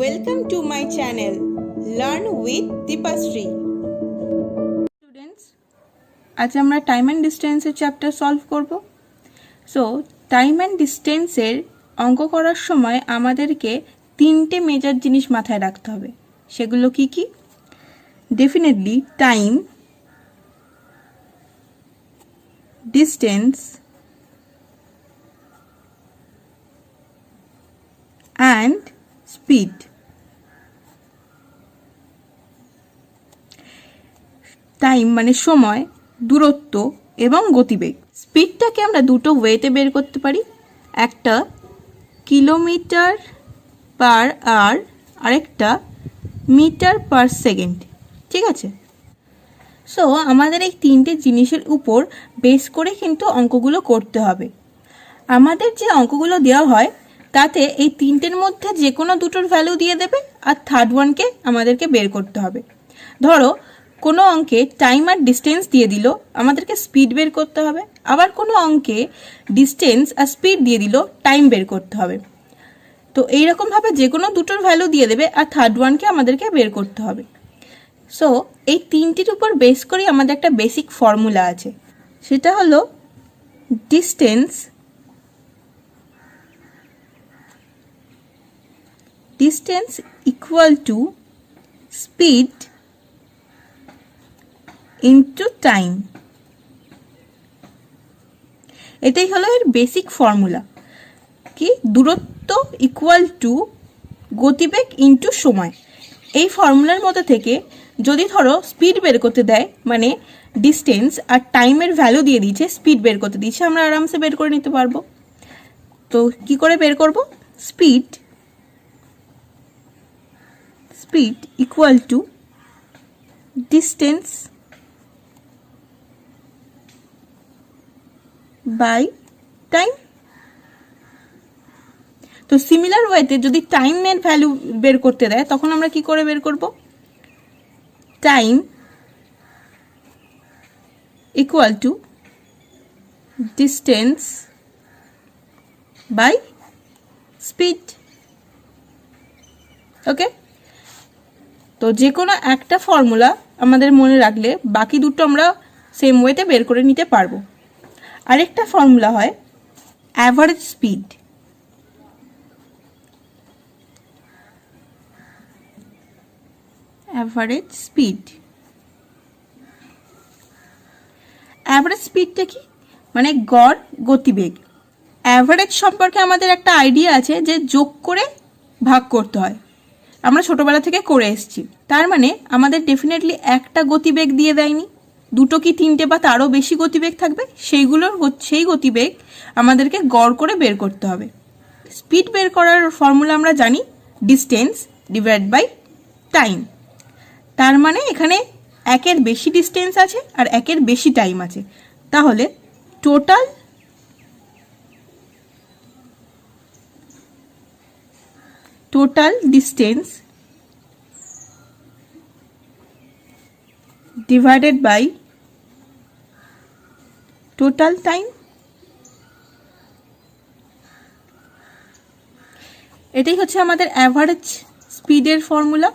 Welcome to my channel Learn with Deepashree. Students, আজ আমরা time and ডিস্টেন্সের chapter solve করব। So time and ডিস্টেন্সের অঙ্ক করার সময় আমাদেরকে তিনটে মেজর জিনিস মাথায় রাখতে হবে। সেগুলো কি কি? Definitely time, distance and speed. Time মানে সময়, দূরত্ব এবং গতিবেগ। স্পিডটাকে আমরা দুটো ওয়েতে বের করতে পারি, একটা কিলোমিটার পার আওয়ার, আরেকটা মিটার পার সেকেন্ড। ঠিক আছে? সো আমাদের এই তিনটে জিনিসের উপর বেস করে কিন্তু অঙ্কগুলো করতে হবে। আমাদের যে অঙ্কগুলো দেওয়া হয় তাতে এই তিনটের মধ্যে যে কোনো দুটোর ভ্যালু দিয়ে দেবে, আর থার্ড ওয়ানকে আমাদেরকে বের করতে হবে। ধরো কোনো অঙ্কে টাইম আর ডিস্টেন্স দিয়ে দিল, আমাদেরকে স্পিড বের করতে হবে। আবার কোনো অঙ্কে ডিস্টেন্স আর স্পিড দিয়ে দিল, টাইম বের করতে হবে। তো এইরকমভাবে যে কোনো দুটোর ভ্যালু দিয়ে দেবে, আর থার্ড ওয়ানকে আমাদেরকে বের করতে হবে। সো এই তিনটির উপর বেস করে আমাদের একটা বেসিক ফর্মুলা আছে, সেটা হলো distance equal to speed into time. এটাই হলো এর বেসিক ফর্মুলা। কি? দূরত্ব ইকুয়াল টু গতিবেগ ইনটু সময়। এই ফর্মুলার মধ্যে থেকে যদি ধরো স্পিড বের করতে দেয়, মানে ডিস্টেন্স আর টাইমের ভ্যালু দিয়ে দিয়েছে, স্পিড বের করতে দিয়েছে, আমরা আরামসে বের করে নিতে পারবো। তো কি করে বের করব? Speed equal to distance by time. তো সিমিলার ওয়েতে যদি টাইমের ভ্যালু বের করতে দেয়, তখন আমরা কি করে বের করব? Time equal to distance by speed. Okay, তো যে কোনো একটা ফর্মুলা আমাদের মনে রাখলে বাকি দুটো আমরা সেম ওয়েতে বের করে নিতে পারবো। আরেকটা ফর্মুলা হয় অ্যাভারেজ স্পিড। অ্যাভারেজ স্পিডটা কি? মানে গড় গতিবেগ। অ্যাভারেজ সম্পর্কে আমাদের একটা আইডিয়া আছে যে যোগ করে ভাগ করতে হয়, আমরা ছোটবেলা থেকে করে এসেছি। তার মানে আমাদের ডেফিনেটলি একটা গতিবেগ দিয়ে দেয়নি, দুটো কি তিনটে বা তারও বেশি গতিবেগ থাকবে, সেই গতিবেগ আমাদেরকে গড় করে বের করতে হবে। স্পিড বের করার ফর্মুলা আমরা জানি, ডিস্টেন্স ডিভাইড বাই টাইম। তার মানে এখানে একের বেশি ডিস্টেন্স আছে আর একের বেশি টাইম আছে, তাহলে total distance divided by total time। এটাই হচ্ছে আমাদের অ্যাভারেজ স্পিডের ফর্মুলা।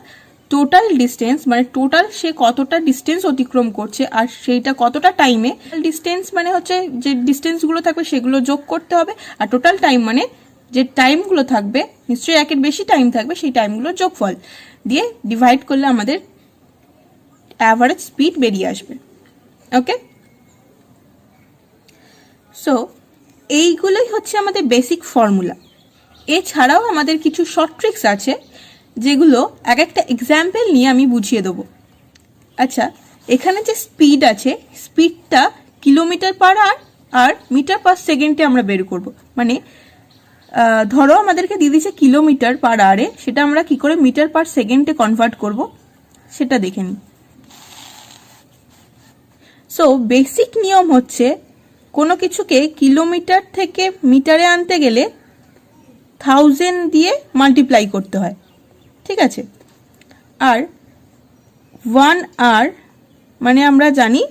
টোটাল ডিস্টেন্স মানে টোটাল সে কতটা ডিস্টেন্স অতিক্রম করছে আর সেইটা কতটা টাইমে। ডিস্টেন্স মানে হচ্ছে যে ডিস্টেন্সগুলো থাকবে সেগুলো যোগ করতে হবে, আর টোটাল টাইম মানে যে টাইমগুলো থাকবে, নিশ্চয়ই একের বেশি টাইম থাকবে, সেই টাইমগুলোর যোগফল দিয়ে ডিভাইড করলে আমাদের অ্যাভারেজ স্পিড বেরিয়ে আসবে। ওকে, সো এইগুলোই হচ্ছে আমাদের বেসিক ফর্মুলা। এছাড়াও আমাদের কিছু শর্ট ট্রিক্স আছে, যেগুলো এক একটা এক্সাম্পল নিয়ে আমি বুঝিয়ে দেবো। আচ্ছা, এখানে যে স্পিড আছে, স্পিডটা কিলোমিটার পার আওয়ার আর মিটার পার সেকেন্ডে আমরা বের করব। মানে ধরো আমাদেরকে দিয়ে দিচ্ছে কিলোমিটার পার আওয়ারে, সেটা আমরা কি করে মিটার পার সেকেন্ডে কনভার্ট করব সেটা দেখে নিই। সো বেসিক নিয়ম হচ্ছে কোনো কিছুকে কিলোমিটার থেকে মিটারে আনতে গেলে 1000 দিয়ে মাল্টিপ্লাই করতে হয়। ঠিক আছে? আর 1 আওয়ার মানে আমরা জানি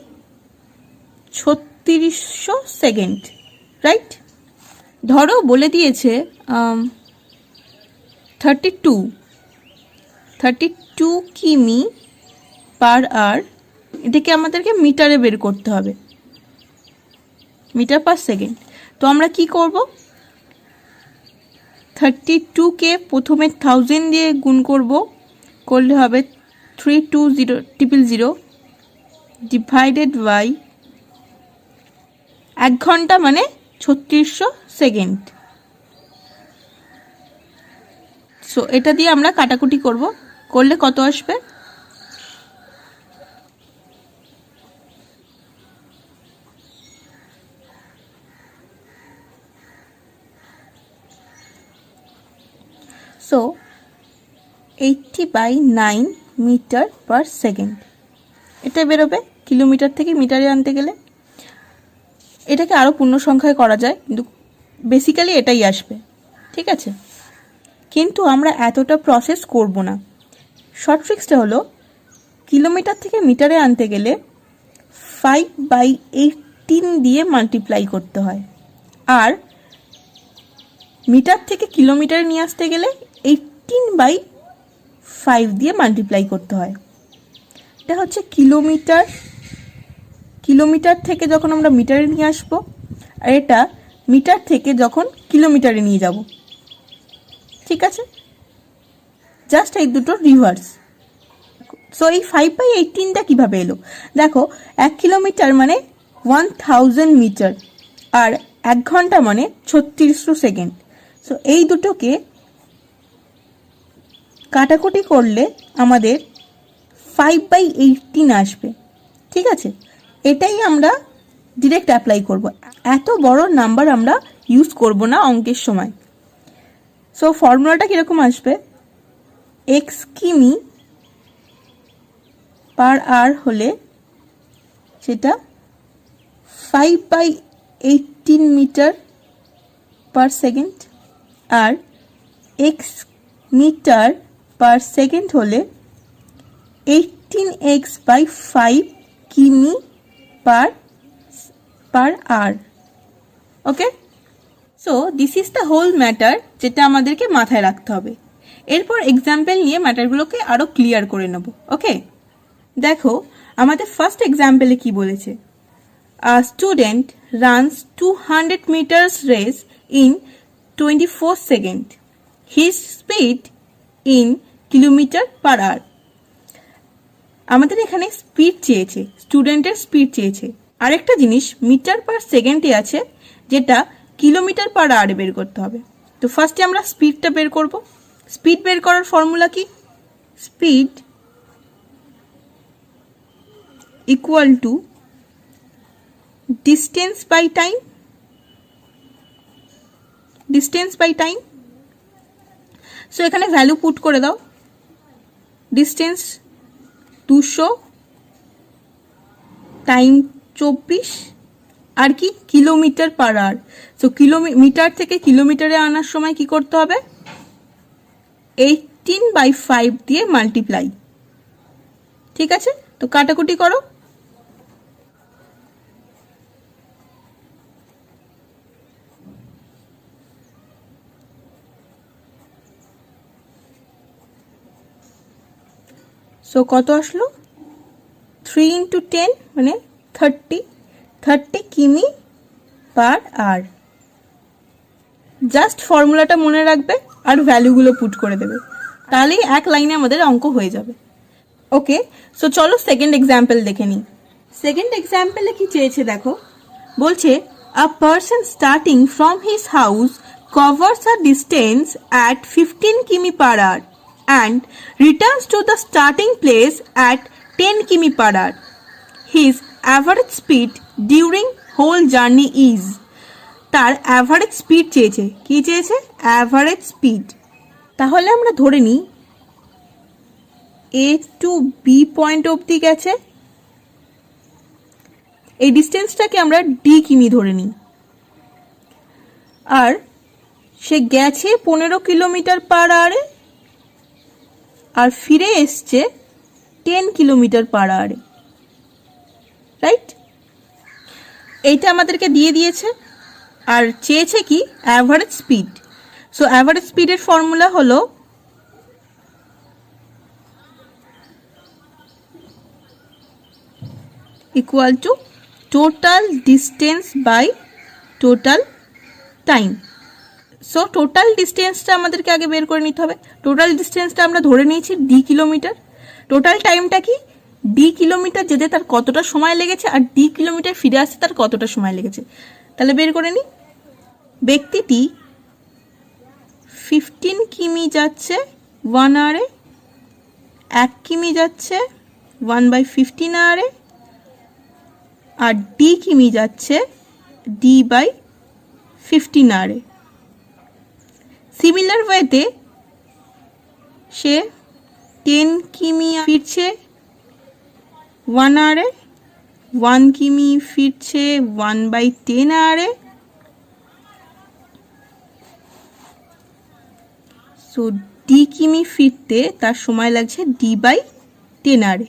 3600 সেকেন্ড, রাইট? ধরো বলে দিয়েছে 32 32 কিমি পার আওয়ার, এটাকে আমাদেরকে মিটারে বের করতে হবে, মিটার পার সেকেন্ড। তো আমরা কি করব, 32কে প্রথমে 1000 দিয়ে গুণ করব, করলে হবে 320,000 ডিভাইডেড বাই 1 ঘন্টা মানে 3600 সেকেন্ড। সো এটা দিয়ে আমরা কাটাকুটি করব, করলে কত আসবে, সো 80/9 মিটার পার সেকেন্ড এটা বেরোবে। কিলোমিটার থেকে মিটারে আনতে গেলে এটাকে আরও পূর্ণ সংখ্যায় করা যায়, কিন্তু বেসিক্যালি এটাই আসবে, ঠিক আছে। কিন্তু আমরা এতটা প্রসেস করব না। শর্ট ট্রিক্সটা হলো, কিলোমিটার থেকে মিটারে আনতে গেলে 5/18 দিয়ে মাল্টিপ্লাই করতে হয়, আর মিটার থেকে কিলোমিটারে নিয়ে আসতে গেলে 18/5 দিয়ে মাল্টিপ্লাই করতে হয়। এটা হচ্ছে কিলোমিটার, কিলোমিটার থেকে যখন আমরা মিটারে নিয়ে আসবো, আর এটা মিটার থেকে যখন কিলোমিটারে নিয়ে যাব, ঠিক আছে। জাস্ট এই দুটো রিভার্স। সো এই 5/18টা কীভাবে এলো, দেখো 1 কিলোমিটার মানে 1000 মিটার, আর 1 ঘন্টা মানে 3600 সেকেন্ড। সো এই দুটোকে কাটাকুটি করলে আমাদের 5/18 আসবে, ঠিক আছে। এটাই আমরা ডিরেক্ট অ্যাপ্লাই করব, এত বড় নাম্বার আমরা ইউজ করব না অঙ্কের সময়। সো ফর্মুলাটা কীরকম আসবে, x কিমি পার আওয়ার হলে সেটা 5/18 মিটার পার সেকেন্ড, আর x মিটার পার সেকেন্ড হলে 18x/5 কিমি per hour. Okay, so this is the whole matter, যেটা আমাদেরকে মাথায় রাখতে হবে। এরপর এক্সাম্পল নিয়ে ম্যাটারগুলোকে আরও ক্লিয়ার করে নেব। ওকে, দেখো আমাদের ফার্স্ট এক্সাম্পলে কি বলেছে, a student runs 200 metres race in 24 second, his speed in kilometre per hour. আমাদের এখানে স্পিড চেয়েছে, স্টুডেন্টের স্পিড চেয়েছে। আরেকটা জিনিস মিটার পার সেকেন্ডে আছে, যেটা কিলোমিটার পার আওয়ারে বের করতে হবে। তো ফার্স্টে আমরা স্পিডটা বের করব। স্পিড বের করার ফর্মুলা কি, speed equal to distance by time, distance by time. So এখানে ভ্যালু পুট করে দাও, ডিস্টেন্স 200, টাইম 24, আর কি kilometre per hour. So kilometre থেকে কিলোমিটারে আনার সময় কি করতে হবে, 18/5 দিয়ে মাল্টিপ্লাই, ঠিক আছে। তো কাটাকুটি করো, সো কত আসলো, 3 × 10 মানে 30 কিমি পার আওয়ার। জাস্ট ফর্মুলাটা মনে রাখবে আর ভ্যালুগুলো পুট করে দেবে, তাহলেই এক লাইনে আমাদের অঙ্ক হয়ে যাবে। ওকে, সো চলো সেকেন্ড এক্সাম্পল দেখে নিই। সেকেন্ড এক্সাম্পলে কি চেয়েছে দেখো, বলছে a person starting from his house covers a distance at 15 কিমি per hour and returns to the starting place at 10 km per hour. His average speed during whole journey is, তার average speed চেয়েছে, কি চেয়েছে, average speed. তাহলে আমরা ধরে নিই A to B point অবধি গেছে, এই ডিস্টেন্সটাকে আমরা D কিমি ধরে নিই, আর সে গেছে 15 কিলোমিটার পার আওয়ারে, আর ফিরে এসছে 10 কিলোমিটার পার আওয়ারে, রাইট। এইটা আমাদেরকে দিয়ে দিয়েছে, আর চেয়েছে কি অ্যাভারেজ স্পিড। সো অ্যাভারেজ স্পিডের ফর্মুলা হলো equal to total distance by total time. So total ডিস্টেন্সটা আমাদেরকে আগে বের করে নিতে হবে। টোটাল ডিস্টেন্সটা আমরা ধরে নিয়েছি ডি কিলোমিটার। টোটাল টাইমটা কি, ডি কিলোমিটার যেতে তার কতটা সময় লেগেছে আর ডি কিলোমিটার ফিরে আসতে তার কতটা সময় লেগেছে। তাহলে বের করে নিই। ব্যক্তিটি 15 কিমি যাচ্ছে 1 আওয়ারে, 1 কিমি যাচ্ছে 1/15 আওয়ারে, আর ডি কিমি যাচ্ছে d/15 আওয়ারে। সিমিলার ওয়েতে সে 10 কিমি ফিরছে 1 আওয়ারে, 1 কিমি ফিরছে 1/10 আওয়ারে। সো ডি কিমি ফিরতে তার সময় লাগছে d/10 আওয়ারে।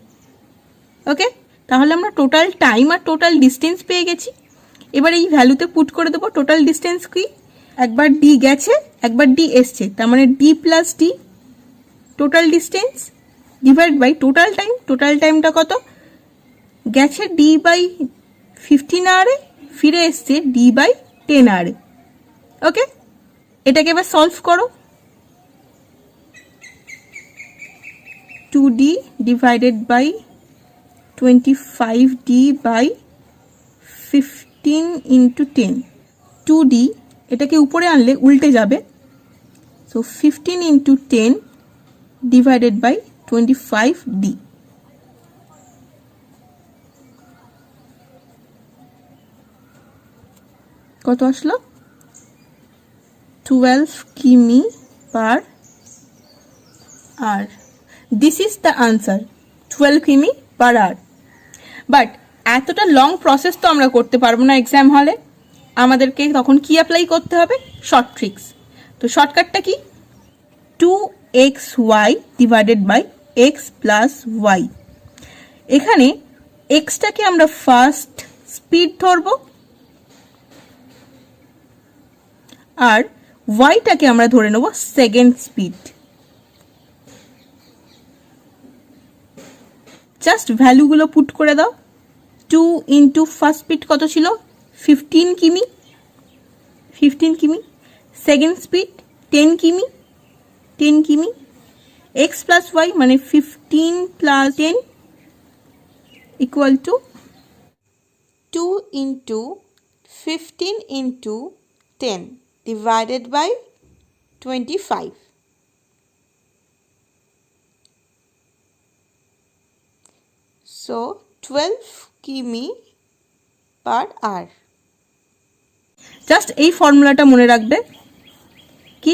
ওকে, তাহলে আমরা টোটাল টাইম আর টোটাল ডিস্টেন্স পেয়ে গেছি। এবার এই ভ্যালুতে পুট করে দেবো। টোটাল ডিস্টেন্স কি, একবার ডি গেছে একবার ডি এসছে, তার মানে D plus D total distance divide by total time. Total টাইমটা কত, গেছে d/15 আওয়ারে, ফিরে এসছে d/10 আওয়ারে। ওকে, এটাকে এবার সলভ করো। 2d divided by 25d/15 into 10। 2d এটাকে উপরে আনলে উল্টে যাবে। So 15 into 10 divided by 25d। কত আসলো, 12 কিমি per hour. This is the answer, 12 কিমি পার আওয়ার। বাট এতটা লং প্রসেস তো আমরা করতে পারবো না এক্সাম হলে। আমাদেরকে তখন কি অ্যাপ্লাই করতে হবে, শর্ট ট্রিক্স। তো শর্টকাটটা কি, 2xy divided by X plus Y. এখানে এক্সটাকে আমরা ফার্স্ট স্পিড ধরবো আর ওয়াইটাকে আমরা ধরে নেব সেকেন্ড স্পিড। জাস্ট ভ্যালুগুলো পুট করে দাও। 2 ইন্টু ফার্স্ট স্পিড কত ছিল, 15 কিমি, 15 কিমি। সেকেন্ড স্পিড 10 কিমি, 10 কিমি। এক্স প্লাস ওয়াই মানে 15 plus 10 equal to 2 into 15 into 10 divided by 25. So 12 কিমি পার আওয়ার। জাস্ট এই ফর্মুলাটা মনে রাখবে কি,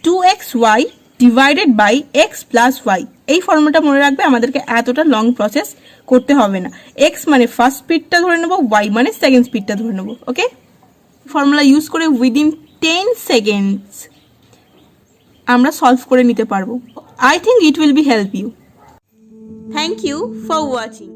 2xy divided by X plus Y. এই ফর্মুলাটা মনে রাখবে, আমাদেরকে এতটা লং প্রসেস করতে হবে না। এক্স মানে ফার্স্ট স্পিডটা ধরে নেবো, ওয়াই মানে সেকেন্ড স্পিডটা ধরে নেবো। ওকে, ফর্মুলা ইউজ করে উইদিন 10 সেকেন্ডস আমরা সলভ করে নিতে পারবো। I think it will be help you. Thank you for watching.